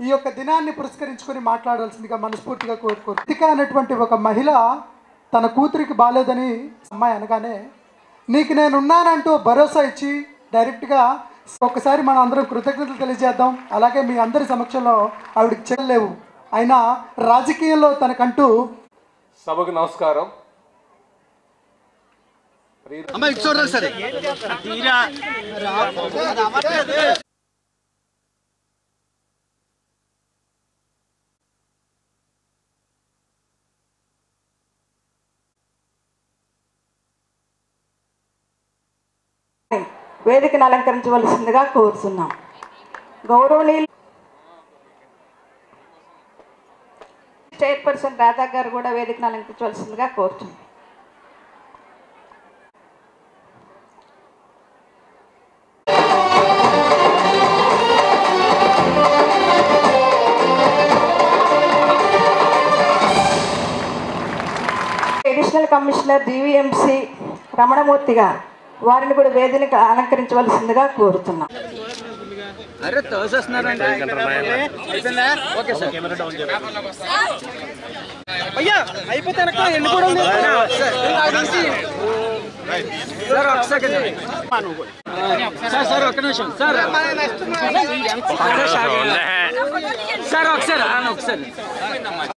ఈ యొక్క దినాన్ని పురస్కరించుకొని మాట్లాడాల్సిందిగా మనస్ఫూర్తిగా కోరుకోరు. రితిక అనేటువంటి ఒక మహిళ తన కూతురికి బాలేదని అమ్మాయి అనగానే నీకు నేనున్నానంటూ భరోసా ఇచ్చి డైరెక్ట్గా ఒక్కసారి మనం అందరం కృతజ్ఞతలు తెలియజేద్దాం. అలాగే మీ అందరి సమక్షంలో ఆవిడకి చెల్లలేవు, అయినా రాజకీయంలో తనకంటూ. సభకు నమస్కారం. వేదికను అలంకరించవలసిందిగా కోరుతున్నాం. గౌరవనీయులు చైర్పర్సన్ రాధా గారు కూడా వేదికను అలంకరించవలసిందిగా కోరుతున్నాం. అడిషనల్ కమిషనర్ జీవీఎంసీ రమణమూర్తి గారు వారిని కూడా వేదిక అలంకరించవలసిందిగా కోరుతున్నాం. సార్ ఒకసారి